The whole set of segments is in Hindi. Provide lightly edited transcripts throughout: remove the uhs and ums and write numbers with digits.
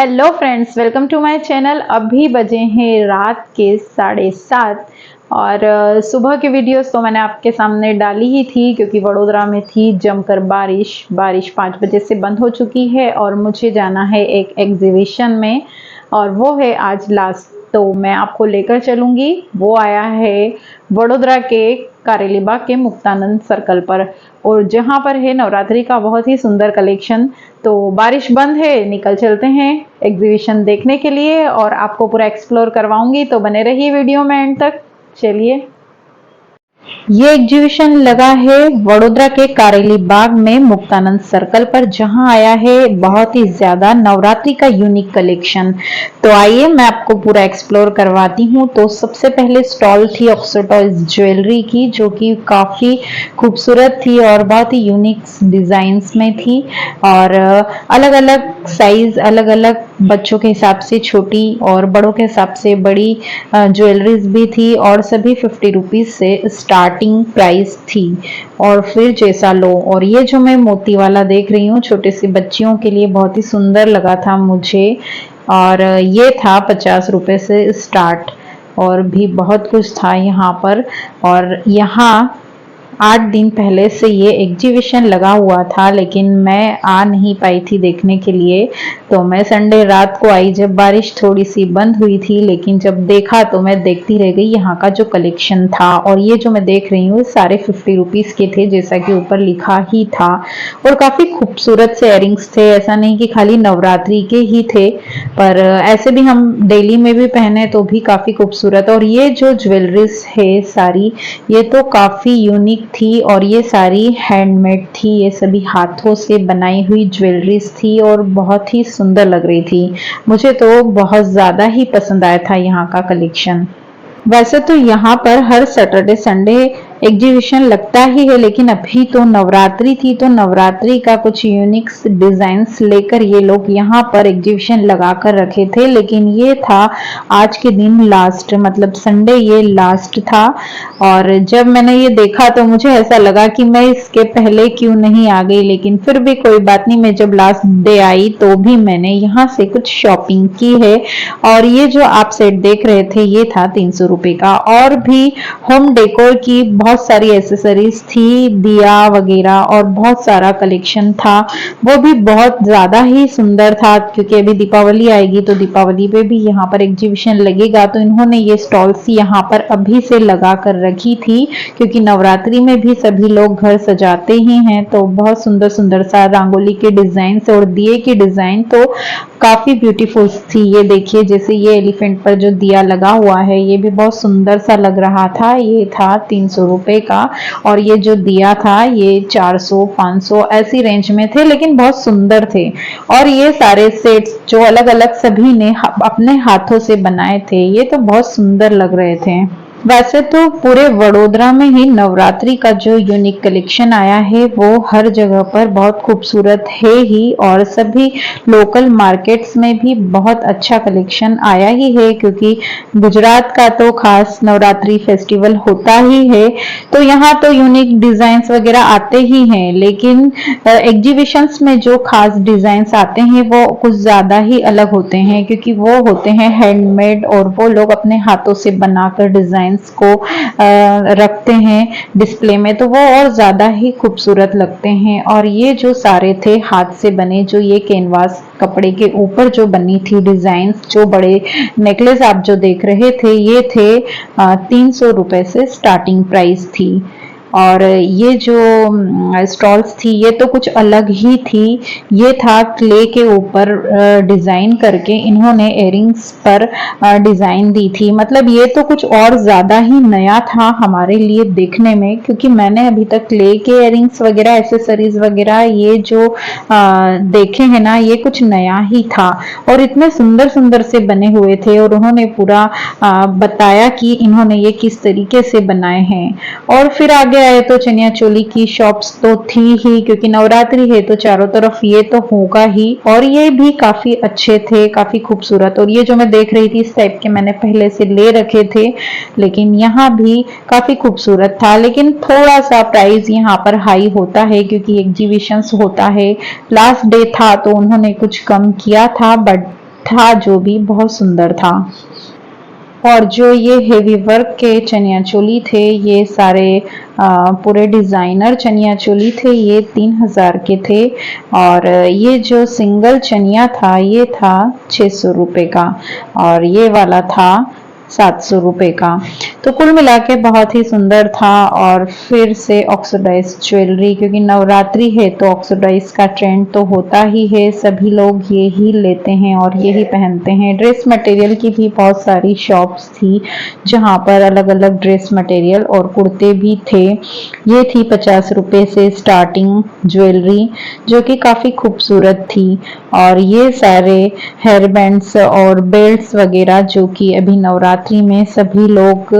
Hello friends, welcome to my channel. अभी बजे हैं रात के 7:30 और सुबह की वीडियोस तो मैंने आपके सामने डाली ही थी क्योंकि वडोदरा में थी जमकर बारिश 5 बजे से बंद हो चुकी है और मुझे जाना है एक एग्जीबिशन में और वो है आज लास्ट। तो मैं आपको लेकर चलूंगी। वो आया है वडोदरा के कारेलीबाग के मुक्तानंद सर्कल पर और जहां पर है नवरात्रि का बहुत ही सुंदर कलेक्शन। तो बारिश बंद है, निकल चलते हैं एग्जीबिशन देखने के लिए और आपको पूरा एक्सप्लोर करवाऊंगी। तो बने रहिए वीडियो में एंड तक। चलिए, ये एग्जीबिशन लगा है वडोदरा के कारेली बाग में मुक्तानंद सर्कल पर, जहां आया है बहुत ही ज्यादा नवरात्रि का यूनिक कलेक्शन। तो आइए मैं आपको पूरा एक्सप्लोर करवाती हूँ। तो सबसे पहले स्टॉल थी ऑक्सीटाइज ज्वेलरी की, जो कि काफी खूबसूरत थी और बहुत ही यूनिक डिजाइन्स में थी और अलग अलग साइज, अलग अलग बच्चों के हिसाब से छोटी और बड़ों के हिसाब से बड़ी ज्वेलरीज भी थी और सभी 50 रुपीज से स्टार्टिंग प्राइस थी और फिर जैसा लो। और ये जो मैं मोती वाला देख रही हूँ छोटे सी बच्चियों के लिए, बहुत ही सुंदर लगा था मुझे और ये था 50 रुपए से स्टार्ट और भी बहुत कुछ था यहाँ पर। और यहाँ 8 दिन पहले से ये एग्जीबिशन लगा हुआ था लेकिन मैं आ नहीं पाई थी देखने के लिए। तो मैं संडे रात को आई जब बारिश थोड़ी सी बंद हुई थी, लेकिन जब देखा तो मैं देखती रह गई यहाँ का जो कलेक्शन था। और ये जो मैं देख रही हूँ सारे 50 रुपीज के थे, जैसा कि ऊपर लिखा ही था और काफी खूबसूरत से इयररिंग्स थे। ऐसा नहीं कि खाली नवरात्रि के ही थे, पर ऐसे भी हम डेली में भी पहने तो भी काफी खूबसूरत। और ये जो ज्वेलरीज है सारी, ये तो काफी यूनिक थी और ये सारी हैंडमेड थी। ये सभी हाथों से बनाई हुई ज्वेलरीज थी और बहुत ही सुंदर लग रही थी। मुझे तो बहुत ज्यादा ही पसंद आया था यहाँ का कलेक्शन। वैसे तो यहाँ पर हर सैटरडे संडे एग्जीबिशन लगता ही है, लेकिन अभी तो नवरात्रि थी तो नवरात्रि का कुछ यूनिक डिजाइन्स लेकर ये लोग यहाँ पर एग्जीबिशन लगा कर रखे थे। लेकिन ये था आज के दिन लास्ट, मतलब संडे ये लास्ट था। और जब मैंने ये देखा तो मुझे ऐसा लगा कि मैं इसके पहले क्यों नहीं आ गई, लेकिन फिर भी कोई बात नहीं। मैं जब लास्ट डे आई तो भी मैंने यहाँ से कुछ शॉपिंग की है। और ये जो आप सेट देख रहे थे ये था 300 रुपए का। और भी होम डेकोर की बहुत सारी एसेसरीज थी, दिया वगैरह और बहुत सारा कलेक्शन था। वो भी बहुत ज्यादा ही सुंदर था क्योंकि अभी दीपावली आएगी तो दीपावली पे भी यहाँ पर एग्जीबिशन लगेगा। तो इन्होंने ये स्टॉल्स यहाँ पर अभी से लगा कर रखी थी क्योंकि नवरात्रि में भी सभी लोग घर सजाते ही हैं। तो बहुत सुंदर सुंदर सा रंगोली के डिजाइन और दिए की डिजाइन तो काफी ब्यूटीफुल थी। ये देखिए, जैसे ये एलिफेंट पर जो दिया लगा हुआ है ये भी बहुत सुंदर सा लग रहा था। ये था 300 रुपए का और ये जो दिया था ये 400 500 ऐसी रेंज में थे, लेकिन बहुत सुंदर थे। और ये सारे सेट्स जो अलग अलग सभी ने अपने हाथों से बनाए थे, ये तो बहुत सुंदर लग रहे थे। वैसे तो पूरे वडोदरा में ही नवरात्रि का जो यूनिक कलेक्शन आया है वो हर जगह पर बहुत खूबसूरत है ही और सभी लोकल मार्केट्स में भी बहुत अच्छा कलेक्शन आया ही है क्योंकि गुजरात का तो खास नवरात्रि फेस्टिवल होता ही है। तो यहाँ तो यूनिक डिजाइन्स वगैरह आते ही हैं, लेकिन एग्जीबिशंस में जो खास डिजाइन्स आते हैं वो कुछ ज्यादा ही अलग होते हैं क्योंकि वो होते हैं हैंडमेड और वो लोग अपने हाथों से बनाकर डिजाइन को रखते हैं डिस्प्ले में, तो वो और ज्यादा ही खूबसूरत लगते हैं। और ये जो सारे थे हाथ से बने, जो ये कैनवास कपड़े के ऊपर जो बनी थी डिजाइन, जो बड़े नेकलेस आप जो देख रहे थे ये थे 300 रुपए से स्टार्टिंग प्राइस थी। और ये जो स्टॉल्स थी ये तो कुछ अलग ही थी। ये था क्ले के ऊपर डिजाइन करके इन्होंने इयररिंग्स पर डिजाइन दी थी। मतलब ये तो कुछ और ज्यादा ही नया था हमारे लिए देखने में, क्योंकि मैंने अभी तक क्ले के इयररिंग्स वगैरह एसेसरीज वगैरह ये जो देखे हैं ना, ये कुछ नया ही था और इतने सुंदर सुंदर से बने हुए थे। और उन्होंने पूरा बताया कि इन्होंने ये किस तरीके से बनाए हैं। और फिर आगे आए तो चनिया चोली की शॉप्स तो थी ही, क्योंकि नवरात्रि है तो चारों तरफ ये तो होगा ही। और ये भी काफी अच्छे थे, काफी खूबसूरत। और ये जो मैं देख रही थी इस टाइप के मैंने पहले से ले रखे थे, लेकिन यहाँ भी काफी खूबसूरत था। लेकिन थोड़ा सा प्राइस यहाँ पर हाई होता है क्योंकि एग्जीबिशंस होता है। लास्ट डे था तो उन्होंने कुछ कम किया था, बट था जो भी बहुत सुंदर था। और जो ये हेवी वर्क के चनिया चोली थे, ये सारे पूरे डिजाइनर चनिया चोली थे, ये 3000 के थे। और ये जो सिंगल चनिया था ये था 600 रुपए का, और ये वाला था 700 रुपए का। तो कुल मिला के बहुत ही सुंदर था। और फिर से ऑक्सीडाइज ज्वेलरी, क्योंकि नवरात्रि है तो ऑक्सीडाइज का ट्रेंड तो होता ही है, सभी लोग ये ही लेते हैं और ये ही पहनते हैं। ड्रेस मटेरियल की भी बहुत सारी शॉप्स थी जहाँ पर अलग अलग ड्रेस मटेरियल और कुर्ते भी थे। ये थी 50 रुपए से स्टार्टिंग ज्वेलरी, जो कि काफी खूबसूरत थी। और ये सारे हेयर बैंड्स और बेल्ट्स वगैरह जो कि अभी नवरात्रि में सभी लोग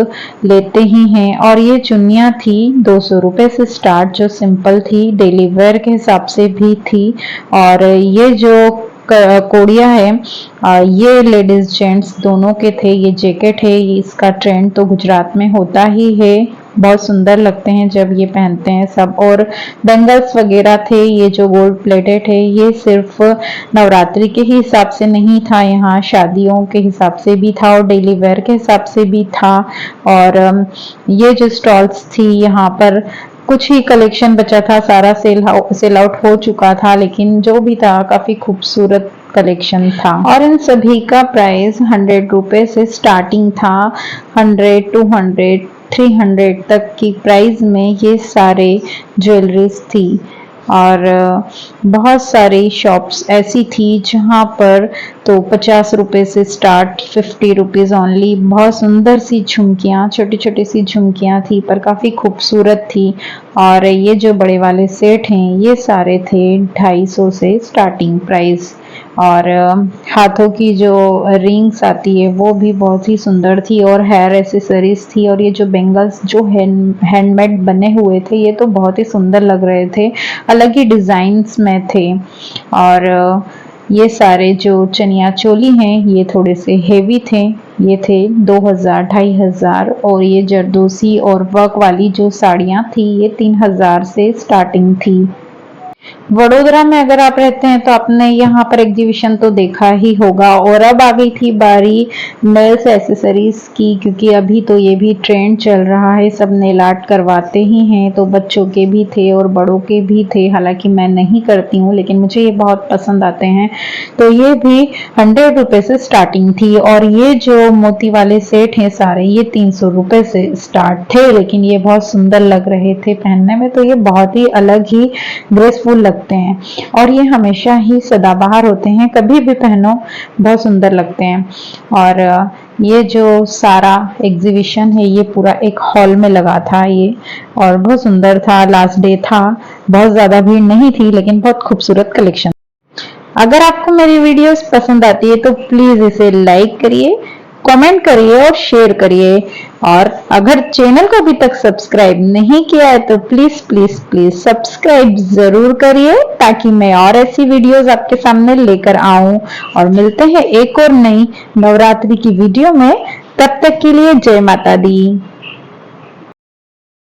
लेते ही हैं। और ये चुन्नियाँ थी 200 रुपए से स्टार्ट, जो सिंपल थी, डेली वेयर के हिसाब से भी थी। और ये जो कोड़िया है, ये लेडीज जेंट्स दोनों के थे। ये जैकेट है, इसका ट्रेंड तो गुजरात में होता ही है, बहुत सुंदर लगते हैं जब ये पहनते हैं सब। और बैंगल्स वगैरह थे, ये जो गोल्ड प्लेटेड है ये सिर्फ नवरात्रि के ही हिसाब से नहीं था, यहाँ शादियों के हिसाब से भी था और डेली वेयर के हिसाब से भी था। और ये जो स्टॉल्स थी यहाँ पर कुछ ही कलेक्शन बचा था, सारा सेल आउट हो चुका था, लेकिन जो भी था काफी खूबसूरत कलेक्शन था। और इन सभी का प्राइस 100 रुपए से स्टार्टिंग था, 100, 200, 300 तक की प्राइस में ये सारे ज्वेलरीज थी। और बहुत सारी शॉप्स ऐसी थी जहाँ पर तो 50 रुपए से स्टार्ट, 50 रुपीज ओनली। बहुत सुंदर सी झुमकियाँ, छोटी छोटी सी झुमकियाँ थी पर काफी खूबसूरत थी। और ये जो बड़े वाले सेट हैं ये सारे थे 250 से स्टार्टिंग प्राइस। और हाथों की जो रिंग्स आती है वो भी बहुत ही सुंदर थी, और हेयर एसेसरीज थी। और ये जो बेंगल्स जो हैंडमेड बने हुए थे ये तो बहुत ही सुंदर लग रहे थे, अलग ही डिजाइन्स में थे। और ये सारे जो चनिया चोली हैं ये थोड़े से हेवी थे, ये थे 2000, 2500। और ये जरदोसी और वर्क वाली जो साड़ियाँ थी ये 3000 से स्टार्टिंग थी। वडोदरा में अगर आप रहते हैं तो आपने यहाँ पर एग्जीबिशन तो देखा ही होगा। और अब आ गई थी बारी नेल्स एसेसरीज की, क्योंकि अभी तो ये भी ट्रेंड चल रहा है, सब नेल आर्ट करवाते ही हैं। तो बच्चों के भी थे और बड़ों के भी थे, हालांकि मैं नहीं करती हूँ लेकिन मुझे ये बहुत पसंद आते हैं। तो ये भी 100 रुपए से स्टार्टिंग थी। और ये जो मोती वाले सेट हैं सारे ये 300 रुपए से स्टार्ट थे, लेकिन ये बहुत सुंदर लग रहे थे पहनने में, तो ये बहुत ही अलग ही ग्रेसफुल लगते हैं। और ये हमेशा ही सदाबहार होते हैं, कभी भी पहनो बहुत सुंदर लगते हैं। और ये जो सारा एग्जीबिशन है ये पूरा एक हॉल में लगा था ये, और बहुत सुंदर था। लास्ट डे था, बहुत ज्यादा भीड़ नहीं थी लेकिन बहुत खूबसूरत कलेक्शन। अगर आपको मेरी वीडियोस पसंद आती है तो प्लीज इसे लाइक करिए, कमेंट करिए और शेयर करिए। और अगर चैनल को अभी तक सब्सक्राइब नहीं किया है तो प्लीज प्लीज प्लीज सब्सक्राइब जरूर करिए, ताकि मैं और ऐसी वीडियोस आपके सामने लेकर आऊं। और मिलते हैं एक और नई नवरात्रि की वीडियो में, तब तक के लिए जय माता दी।